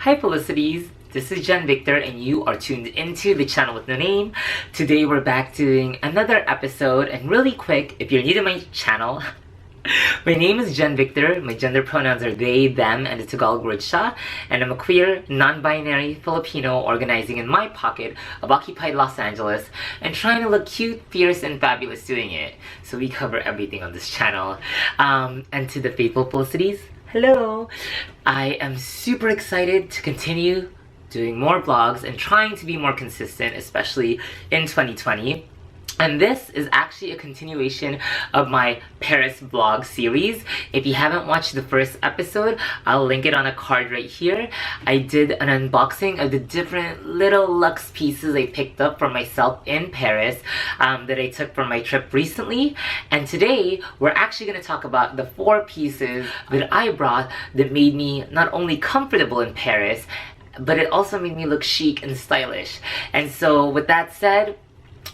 Hi Felicities, this is Jen Victor and you are tuned into the channel with no name. Today we're back doing another episode, and really quick, if you're new to my channel, my name is Jen Victor, my gender pronouns are they, them, and the Tagalog word siya, and I'm a queer, non-binary Filipino organizing in my pocket of occupied Los Angeles and trying to look cute, fierce, and fabulous doing it. So we cover everything on this channel. And to the faithful Felicities, hello! I am super excited to continue doing more vlogs and trying to be more consistent, especially in 2020. And this is actually a continuation of my Paris vlog series. If you haven't watched the first episode, I'll link it on a card right here. I did an unboxing of the different little luxe pieces I picked up for myself in Paris that I took from my trip recently. And today, we're actually going to talk about the 4 pieces that I brought that made me not only comfortable in Paris, but it also made me look chic and stylish. And so with that said,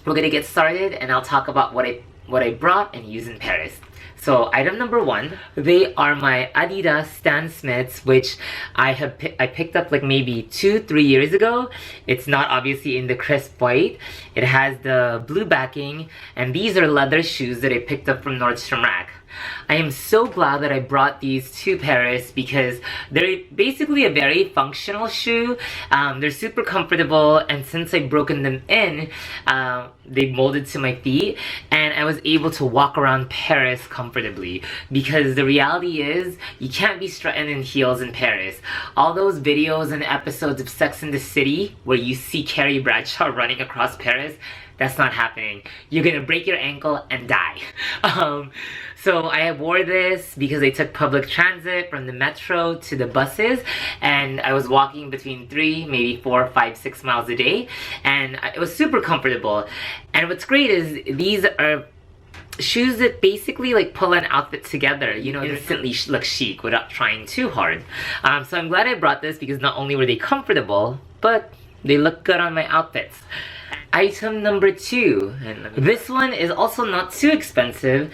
we're gonna get started and I'll talk about what I brought and used in Paris. So item number 1, they are my Adidas Stan Smiths, which I picked up like maybe 2-3 years ago. It's not obviously in the crisp white. It has the blue backing, and these are leather shoes that I picked up from Nordstrom Rack. I am so glad that I brought these to Paris because they're basically a very functional shoe. They're super comfortable, and since I've broken them in, they molded to my feet, and I was able to walk around Paris comfortably because the reality is you can't be strutting in heels in Paris. All those videos and episodes of Sex and the City where you see Carrie Bradshaw running across Paris, that's not happening. You're gonna break your ankle and die. So I wore this because I took public transit from the metro to the buses, and I was walking between 3, maybe 4, 5, 6 miles a day, and it was super comfortable. And what's great is these are shoes that basically like pull an outfit together, you know, instantly look chic without trying too hard. So I'm glad I brought this because not only were they comfortable, but they look good on my outfits. Item number 2, and this one is also not too expensive.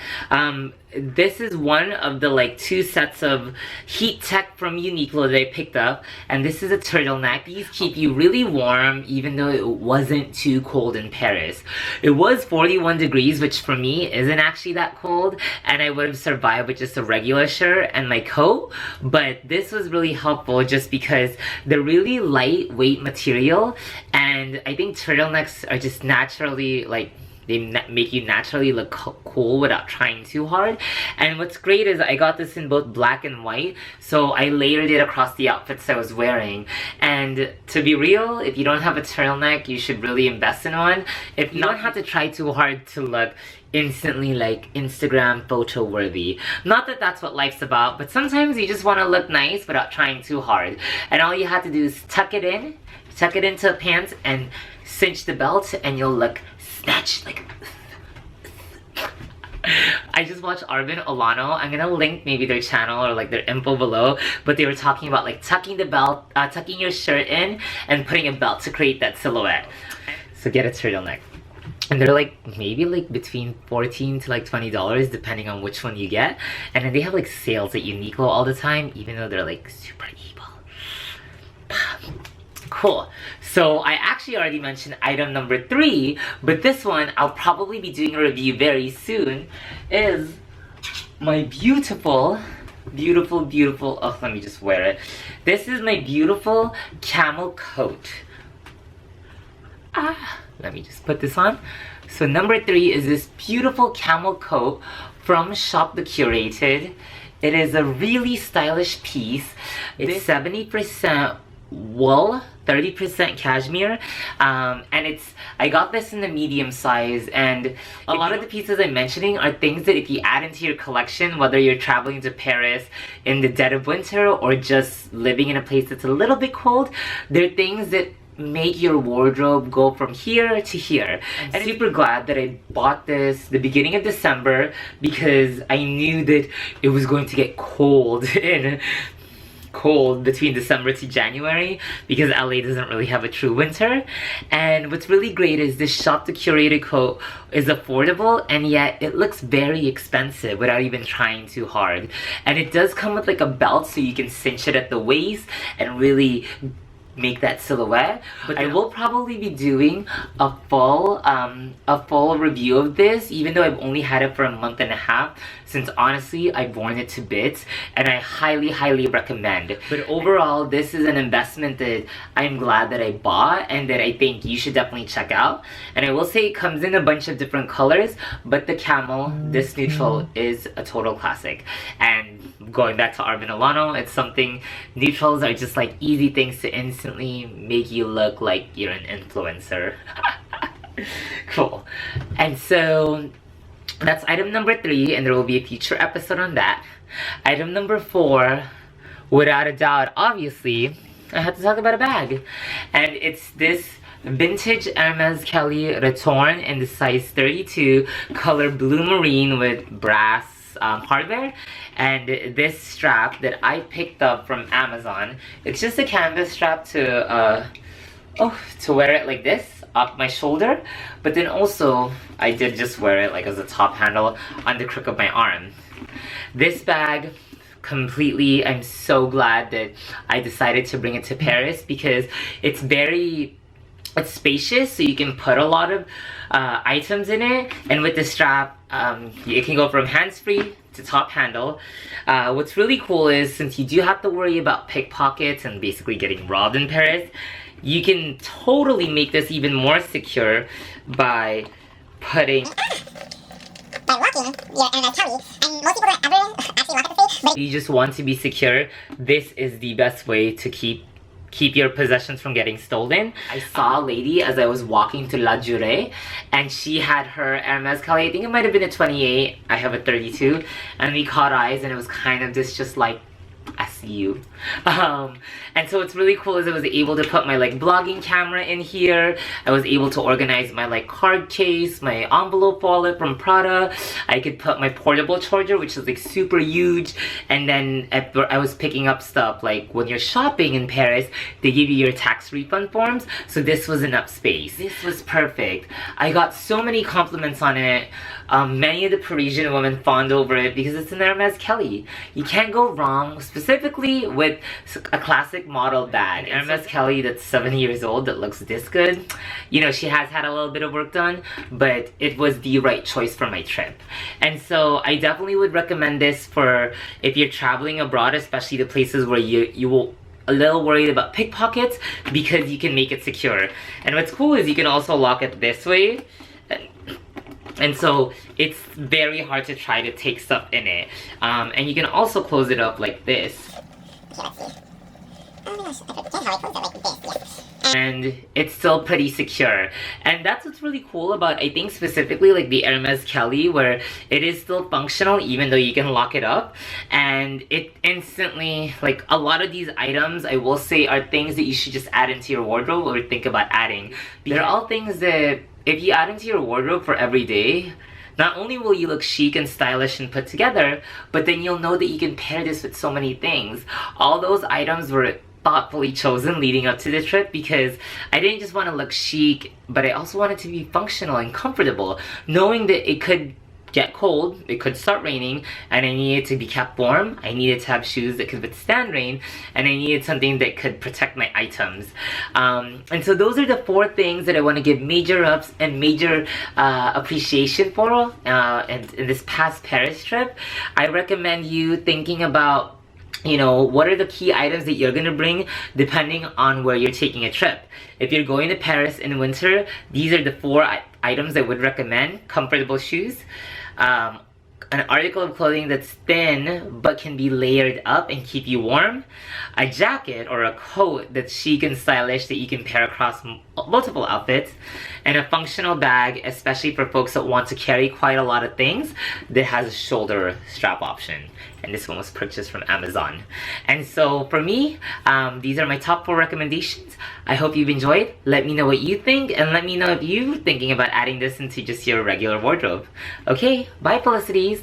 This is one of the like 2 sets of heat tech from Uniqlo that I picked up, and this is a turtleneck. These keep you really warm even though it wasn't too cold in Paris. It was 41 degrees, which for me isn't actually that cold, and I would have survived with just a regular shirt and my coat, but this was really helpful just because they're really lightweight material, and I think turtlenecks are just naturally like they make you naturally look cool without trying too hard. And what's great is I got this in both black and white, so I layered it across the outfits I was wearing. And to be real, if you don't have a turtleneck, you should really invest in one. If you don't have to try too hard to look instantly like Instagram photo worthy. Not that that's what life's about, but sometimes you just want to look nice without trying too hard. And all you have to do is tuck it into the pants and cinch the belt, and you'll look snatched like. I just watched Arvin Olano. I'm gonna link maybe their channel or like their info below, but they were talking about like tucking your shirt in and putting a belt to create that silhouette. So get a turtleneck. And they're like maybe like between $14 to like $20 depending on which one you get. And then they have like sales at Uniqlo all the time, even though they're like super evil. Cool. So I actually already mentioned item number 3, but this one I'll probably be doing a review very soon, is my beautiful, oh, let me just wear it. This is my beautiful camel coat. Let me just put this on. So number 3 is this beautiful camel coat from Shop the Curated. It is a really stylish piece. It's 70% wool, 30% cashmere, and I got this in the medium size, and a lot of the pieces I'm mentioning are things that if you add into your collection, whether you're traveling to Paris in the dead of winter or just living in a place that's a little bit cold, they're things that make your wardrobe go from here to here. And I'm super glad that I bought this the beginning of December because I knew that it was going to get cold in cold between December to January because LA doesn't really have a true winter. And what's really great is this Shop the Curated coat is affordable, and yet it looks very expensive without even trying too hard. And it does come with like a belt so you can cinch it at the waist and really make that silhouette. But I will probably be doing a full review of this, even though I've only had it for a month and a half, since honestly I've worn it to bits, and I highly recommend. But overall, this is an investment that I'm glad that I bought and that I think you should definitely check out. And I will say it comes in a bunch of different colors, but the camel, this neutral, is a total classic. And going back to Arvin Alano, it's something, neutrals are just like easy things to instantly make you look like you're an influencer. Cool. And so that's item number 3, and there will be a future episode on that. Item number 4, without a doubt, obviously, I have to talk about a bag. And it's this vintage Hermes Kelly Retorn in the size 32, color blue marine with brass hardware. And this strap that I picked up from Amazon, it's just a canvas strap to wear it like this up my shoulder, but then also I did just wear it like as a top handle on the crook of my arm. This bag, completely, I'm so glad that I decided to bring it to Paris because it's spacious, so you can put a lot of items in it, and with the strap, it can go from hands-free to top handle. What's really cool is, since you do have to worry about pickpockets and basically getting robbed in Paris, you can totally make this even more secure by locking your Hermes Kelly, and most people don't ever actually lock it the face, but you just want to be secure. This is the best way to keep your possessions from getting stolen. I saw a lady as I was walking to La Jure, and she had her Hermes Kelly, I think it might have been a 28, I have a 32, and we caught eyes, and it was kind of this just like, I see you. And so what's really cool is I was able to put my like blogging camera in here. I was able to organize my like card case, my envelope wallet from Prada. I could put my portable charger, which is like super huge. And then I was picking up stuff like when you're shopping in Paris, they give you your tax refund forms. So this was enough space. This was perfect. I got so many compliments on it. Many of the Parisian women fawned over it because it's an Hermes Kelly. You can't go wrong, specifically with a classic model bag. Hermes Kelly that's 7 years old that looks this good. You know, she has had a little bit of work done, but it was the right choice for my trip. And so I definitely would recommend this for if you're traveling abroad, especially the places where you will a little worried about pickpockets, because you can make it secure. And what's cool is you can also lock it this way. And so it's very hard to try to take stuff in it. And you can also close it up like this. Okay, let's see. Oh my gosh, I forget how I close it like this, yes. And it's still pretty secure. And that's what's really cool about, I think, specifically like the Hermes Kelly, where it is still functional even though you can lock it up. And it instantly, like a lot of these items, I will say, are things that you should just add into your wardrobe or think about adding. They're all things that if you add into your wardrobe for every day, not only will you look chic and stylish and put together, but then you'll know that you can pair this with so many things. All those items were thoughtfully chosen leading up to the trip because I didn't just want to look chic, but I also wanted to be functional and comfortable, knowing that it could get cold, it could start raining, and I needed to be kept warm. I needed to have shoes that could withstand rain, and I needed something that could protect my items. And so those are the 4 things that I want to give major ups and major appreciation for in this past Paris trip. I recommend you thinking about, you know, what are the key items that you're gonna bring depending on where you're taking a trip. If you're going to Paris in winter, these are the 4 items I would recommend. Comfortable shoes, an article of clothing that's thin but can be layered up and keep you warm, a jacket or a coat that's chic and stylish that you can pair across multiple outfits, and a functional bag, especially for folks that want to carry quite a lot of things, that has a shoulder strap option. And this one was purchased from Amazon. And so for me, these are my top 4 recommendations. I hope you've enjoyed. Let me know what you think, and let me know if you're thinking about adding this into just your regular wardrobe. Okay, bye Felicities!